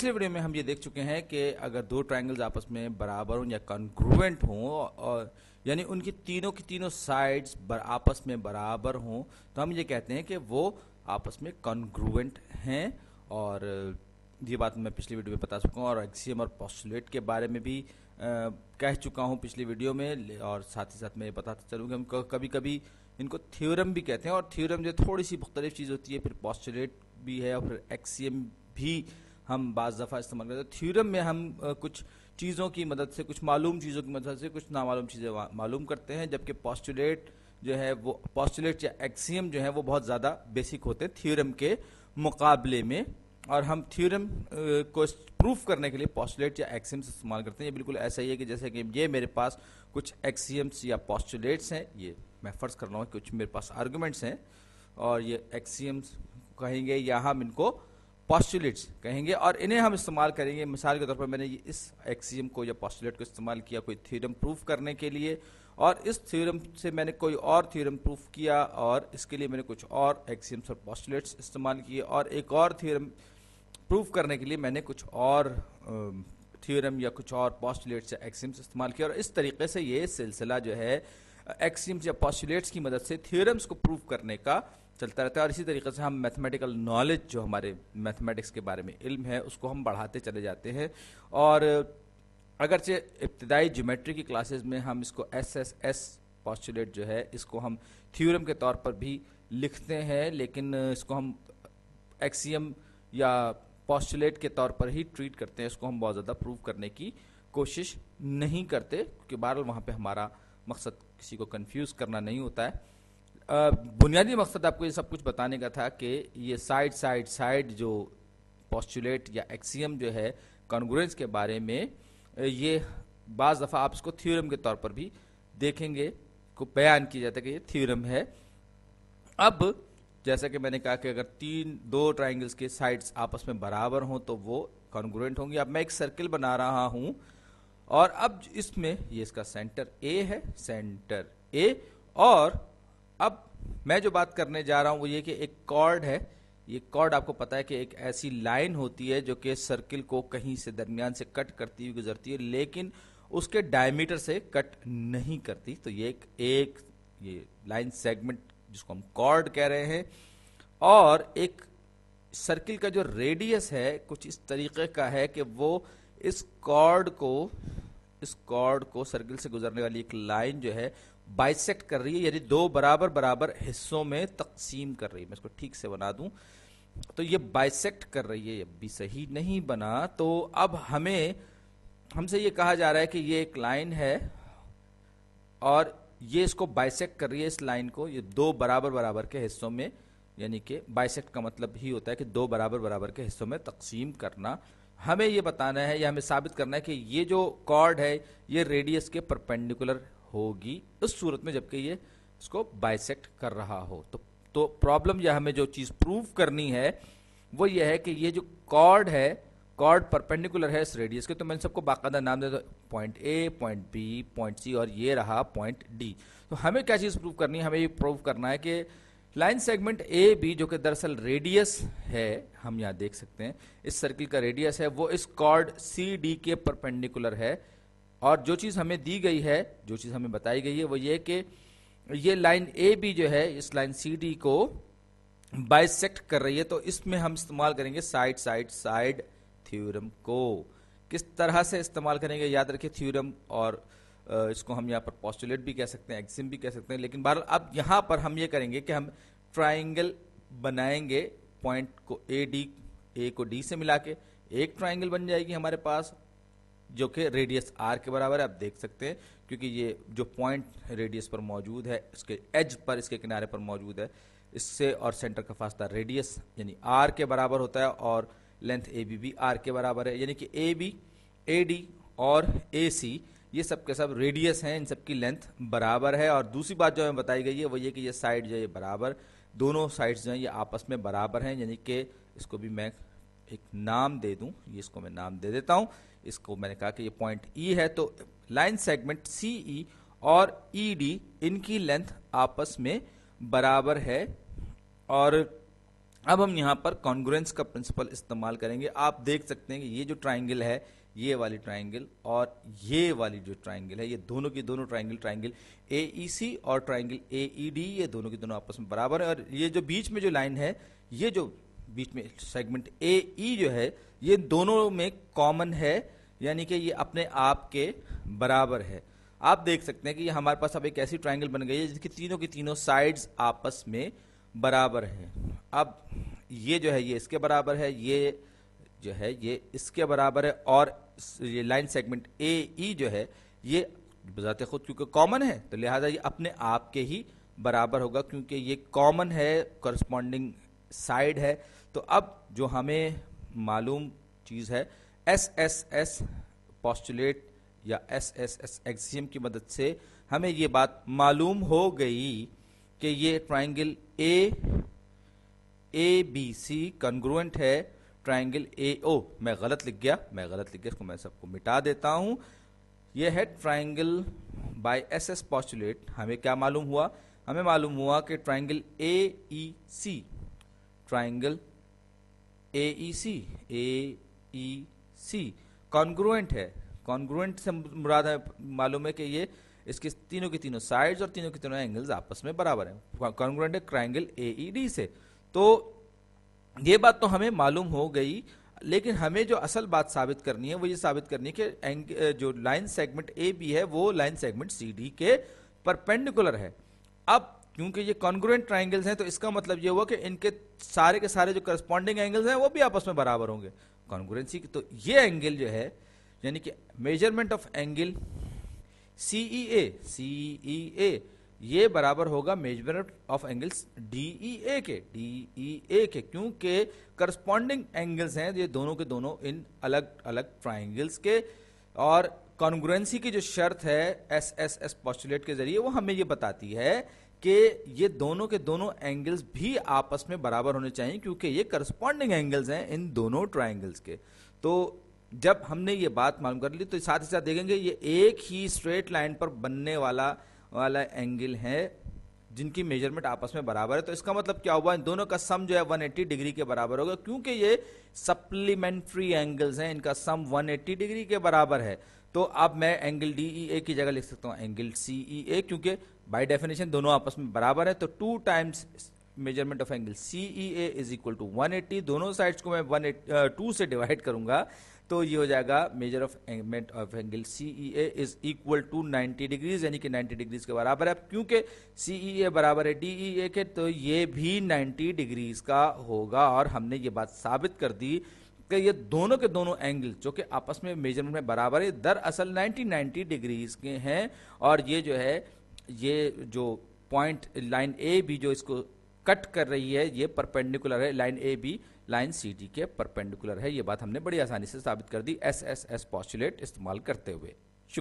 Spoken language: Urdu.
پچھلے ویڈیو میں ہم یہ دیکھ چکے ہیں کہ اگر دو ٹرائنگلز آپس میں برابر ہوں یا کنگروئنٹ ہوں اور یعنی ان کی تینوں سائڈز آپس میں برابر ہوں تو ہم یہ کہتے ہیں کہ وہ آپس میں کنگروئنٹ ہیں. اور یہ بات میں پچھلی ویڈیو میں بتا چکا ہوں اور ایکسیم اور پوسٹولیٹ کے بارے میں بھی کہہ چکا ہوں پچھلی ویڈیو میں. اور ساتھ ہی ساتھ میں یہ بتاتا چلوں کہ ہم کبھی کبھی ان کو تھیورم بھی کہتے ہیں اور تھیورم جو تھوڑی سی مختلف چیز ہوتی ہے, پھر پوسٹولیٹ بھی ہے اور پھر ایکسیم بھی ہم بعض دفعہ استعمال کرتے ہیں. تھیورم میں ہم کچھ چیزوں کی مدد سے, کچھ معلوم چیزوں کی مدد سے کچھ نامعلوم چیزیں معلوم کرتے ہیں, جبکہ پوسٹولیٹ جو ہے وہ پوسٹولیٹ یا ایکسیم جو ہے وہ بہت زیادہ بیسک ہوتے ہیں تھیورم کے مقابلے میں. اور ہم تھیورم کو پروف کرنے کے لیے پوسٹولیٹ یا ایکسیمز استعمال کرتے ہیں. یہ بالکل ایسا ہی ہے کہ جیسے کہ یہ میرے پاس کچھ ایکسیمز یا پوسٹولیٹس ہیں, یہ میں فرض کر رہا ہوں کچھ میرے پاس آرگومنٹس ہیں اور یہ ایکسیمز کہیں گے یا ہم ان کو پوسٹولیٹس کہیں گے اور انہیں ہم استعمال کریں گے. مثال کے طور پر میں نے اس ایکسیم کو یا پوسٹولیٹ کو استعمال کیا کوئی تھیورم پروف کرنے کے لیے, اور اس تھیورم سے میں نے کوئی اور تھیورم پروف کیا اور اس کے لیے میں نے کچھ اور ایکسیمز اور پوسٹولیٹس استعمال کیے, اور ایک اور تھیورم پروف کرنے کے لیے میں نے کچھ اور تھیورم یا کچھ اور پوسٹولیٹس یا ایکسیمز استعمال کیا. اور اس طریقے سے یہ سلسلہ جو ہے ایکسیمز یا پوسٹولیٹس کی مدد سے تھیورمز کو پروف کرنے کا چلتا رہتا ہے. اور اسی طریقے سے ہم میتھمیٹیکل نالج جو ہمارے میتھمیٹکس کے بارے میں علم ہے اس کو ہم بڑھاتے چلے جاتے ہیں. اور اگرچہ ابتدائی جیومیٹری کی کلاسز میں ہم اس کو ایس پوسٹولیٹ جو ہے اس کو ہم تھیورم کے طور پر بھی لکھتے ہیں, لیکن اس کو ہم ایکسیم یا پوسٹولیٹ کے طور پر ہی ٹریٹ کرتے ہیں. اس کو ہم بہت زیادہ پروف کرنے کی کوشش نہیں کرتے کیونکہ بہرحال وہاں پہ ہمارا مقصد کسی کو کنفیوز کرنا نہیں ہوتا ہے. بنیادی مقصد آپ کو یہ سب کچھ بتانے کا تھا کہ یہ سائڈ جو پوسٹولیٹ یا ایکسیم جو ہے کانگروئنس کے بارے میں, یہ بعض دفعہ آپ اس کو تھیورم کے طور پر بھی دیکھیں گے کو بیان کیا جاتا ہے کہ یہ تھیورم ہے. اب جیسا کہ میں نے کہا کہ اگر دو ٹرائنگلز کے سائڈز آپس میں برابر ہوں تو وہ کانگروئنٹ ہوں گی. اب میں ایک سرکل بنا رہا ہوں اور اب اس میں یہ اس کا سینٹر اے ہے, سینٹر اے, اور اب میں جو بات کرنے جا رہا ہوں وہ یہ کہ ایک کارڈ ہے. یہ کارڈ آپ کو پتا ہے کہ ایک ایسی لائن ہوتی ہے جو کہ سرکل کو کہیں سے درمیان سے کٹ کرتی ہوئی گزرتی ہے لیکن اس کے ڈائمیٹر سے کٹ نہیں کرتی. تو یہ ایک یہ لائن سیگمنٹ جس کو ہم کارڈ کہہ رہے ہیں, اور ایک سرکل کا جو ریڈیس ہے کچھ اس طریقے کا ہے کہ وہ اس کارڈ کو سرکل سے گزرنے والی ایک لائن جو ہے بائیسیکٹ کر رہی ہے, یعنی دو برابر حصوں میں تقسیم کر رہی ہے. میں اس کو ٹھیک سے بنا دوں تو یہ بائیسیکٹ کر رہی ہے, یہ بھی صحیح نہیں بنا. تو اب ہم سے یہ کہا جا رہا ہے کہ یہ ایک لائن ہے اور یہ اس کو بائیسیکٹ کر رہی ہے, اس لائن کو یہ دو برابر کے حصوں میں, یعنی کہ بائیسیکٹ کا مطلب ہی ہوتا ہے کہ دو برابر کے حصوں میں تقسیم کرنا. ہمیں یہ بتانا ہے یا ہمیں ثابت کرنا ہے کہ یہ جو کارڈ ہے یہ ریڈیس کے پرپینڈیکولر ہوگی اس صورت میں جبکہ یہ اس کو بائیسیکٹ کر رہا ہو. تو پرابلم یا ہمیں جو چیز پروف کرنی ہے وہ یہ ہے کہ یہ جو کارڈ ہے, کارڈ پرپینڈیکولر ہے اس ریڈیس کے. تو میں نے سب کو باقاعدہ نام دے دو, پوائنٹ اے, پوائنٹ بی, پوائنٹ سی, اور یہ رہا پوائنٹ ڈی. تو ہمیں کیا چیز پروف کرنی ہے, ہمیں یہ پروف کرنا ہے کہ لائن سیگمنٹ اے بی جو کہ دراصل ریڈیس ہے, ہم یہاں دیکھ سکتے ہیں اس سرکل کا ریڈیس ہے, وہ اس کارڈ سی ڈی کے پرپینڈیکولر ہے. اور جو چیز ہمیں دی گئی ہے, جو چیز ہمیں بتائی گئی ہے وہ یہ کہ یہ لائن اے بی جو ہے اس لائن سی ڈی کو بائیسیکٹ کر رہی ہے. تو اس میں ہم استعمال کریں گے سائڈ تھیورم کو. کس طرح سے استعمال کریں گے, یاد رکھیں تھیورم, اور اس کو ہم یہاں پر پوسٹولیٹ بھی کہہ سکتے ہیں, ایکسیم بھی کہہ سکتے ہیں, لیکن بہرحال اب یہاں پر ہم یہ کریں گے کہ ہم ٹرائنگل بنائیں گے, پوائنٹ کو اے کو ڈی سے ملا کے ایک ٹرائنگل بن جائے گی ہمارے پاس جو کہ ریڈیس آر کے برابر ہے. آپ دیکھ سکتے ہیں کیونکہ یہ جو پوائنٹ ریڈیس پر موجود ہے اس کے ایج پر, اس کے کنارے پر موجود ہے, اس سے اور سینٹر کا فاصلہ ریڈیس یعنی آر کے برابر ہوتا ہے, اور لینتھ اے بی بھی آر کے برابر ہے, یعنی کہ اے بی, اے ڈی اور اے سی یہ سب کے سب ریڈیس ہیں, ان سب کی لینتھ برابر ہے. اور دوسری بات جو ہمیں بتائی گئی ہے وہ یہ کہ یہ سائڈ جو ہے یہ برابر, دونوں سائڈز جو ہیں یہ آپس میں برابر ہیں, یعنی کہ اس کو بھی میں ایک نام دے دوں, یہ اس کو میں نام دے دیتا ہوں. اس کو میں نے کہا کہ یہ پوائنٹ ای ہے, تو لائن سیگمنٹ سی ای اور ای ڈی ان کی لینتھ آپس میں برابر ہے. اور اب ہم یہاں پر کانگرنس کا پرنسپل استعمال کریں گے. آپ دیکھ سکتے ہیں کہ یہ جو ٹرائنگل ہے، یہ والی ٹرائنگل اور یہ والی جو ٹرائنگل ہے، یہ دونوں کی دونوں ٹرائنگل اے ای سی اور ٹرائنگل اے ای ڈی، یہ دونوں کی دونوں آپس میں برابر ہیں. اور یہ جو بیچ میں جو لائن ہے، یہ جو بیچ میں سیگمنٹ اے ای جو ہے، یہ دونوں میں کامن ہے، یعنی کہ یہ اپنے آپ کے برابر ہے. آپ دیکھ سکتے ہیں کہ یہ ہمارے پاس اب ایک ایسی ٹرائنگل بن گئی ہے جس کی تینوں سائڈز آپس میں برابر ہیں. اب یہ جو ہے یہ اس کے برابر ہے، یہ جو ہے یہ اس کے برابر ہے، اور یہ لائن سیگمنٹ اے ای جو ہے یہ بذات خود کیونکہ کامن ہے تو لہٰذا یہ اپنے آپ کے ہی برابر ہوگا، کیونکہ یہ کامن ہے، کرسپونڈنگ سائڈ ہے. تو اب جو ہمیں معلوم چیز ہے، ایس ایس ایس پوسٹولیٹ یا ایس ایس ایس ایکسیم کی مدد سے ہمیں یہ بات معلوم ہو گئی کہ یہ ٹرائنگل اے بی سی کنگروئنٹ ہے ٹرائنگل اے او. میں غلط لکھ گیا، اس کو میں سب کو مٹا دیتا ہوں. یہ ہے triangle by S S postulate. ہمیں کیا معلوم ہوا؟ ہمیں معلوم ہوا کہ ٹرائنگل اے ای سی کانگروئنٹ ہے. کانگروئنٹ سے مراد ہے، معلوم ہے کہ یہ اس کے تینوں کی تینوں سائڈز اور تینوں کی تینوں اینگلز آپس میں برابر ہیں. کانگروئنٹ ہے ٹرائنگل اے ای ڈی سے. تو یہ بات تو ہمیں معلوم ہو گئی، لیکن ہمیں جو اصل بات ثابت کرنی ہے وہ یہ ثابت کرنی ہے کہ جو لائن سیگمنٹ اے بی ہے وہ لائن سیگمنٹ سی ڈی کے پرپینڈیکولر ہے. اب کیونکہ یہ کانگروئنٹ ٹرائنگلز ہیں تو اس کا مطلب یہ ہوا کہ ان کے سارے جو کرسپونڈنگ اینگلز ہیں وہ بھی آپس میں برابر ہوں گے کانگروئنسی کی. تو یہ اینگل جو ہے، یعنی کہ measurement of angle C E A یہ برابر ہوگا measurement of angles D E A کے، کیونکہ کرسپونڈنگ اینگلز ہیں یہ دونوں کے دونوں ان الگ الگ ٹرائنگلز کے. اور کانگروئنسی کی جو شرط ہے ایس ایس ایس پوسٹولیٹ کے ذریعے وہ ہمیں یہ بتاتی ہے کہ یہ دونوں کے دونوں اینگلز بھی آپس میں برابر ہونے چاہیے، کیونکہ یہ کرسپونڈنگ اینگلز ہیں ان دونوں ٹرائنگلز کے. تو جب ہم نے یہ بات معلوم کر لی تو ساتھ ہی ساتھ دیکھیں گے یہ ایک ہی اسٹریٹ لائن پر بننے والا اینگل ہے جن کی میجرمنٹ آپس میں برابر ہے. تو اس کا مطلب کیا ہوا؟ ان دونوں کا سم جو ہے 180 ڈگری کے برابر ہوگا، کیونکہ یہ سپلیمنٹری اینگلز ہیں، ان کا سم 180 ڈگری کے برابر ہے. تو اب میں اینگل ڈی ای اے کی جگہ لکھ سکتا ہوں اینگل سی ای اے، کیونکہ بائی ڈیفینیشن دونوں آپس میں برابر ہے. تو 2 times measurement of angle C E A is equal to 180. دونوں سائڈس کو میں 2 سے ڈیوائڈ کروں گا تو یہ ہو جائے گا measurement of angle C E A is equal to 90 degrees, یعنی کہ 90 ڈگریز کے برابر ہے. کیونکہ سی ای اے برابر ہے ڈی ای اے کے تو یہ بھی 90 ڈگریز کا ہوگا. اور ہم نے یہ بات ثابت کر دی کہ یہ دونوں کے دونوں اینگل جو کہ آپس میں میجرمنٹ میں برابر ہے دراصل 90 ڈگریز کے ہیں. اور یہ جو ہے یہ جو پوائنٹ لائن اے بی جو اس کو کٹ کر رہی ہے یہ پرپینڈیکولر ہے، line A B line C D کے پرپینڈیکولر ہے. یہ بات ہم نے بڑی آسانی سے ثابت کر دی ایس ایس ایس پوسٹولیٹ استعمال کرتے ہوئے.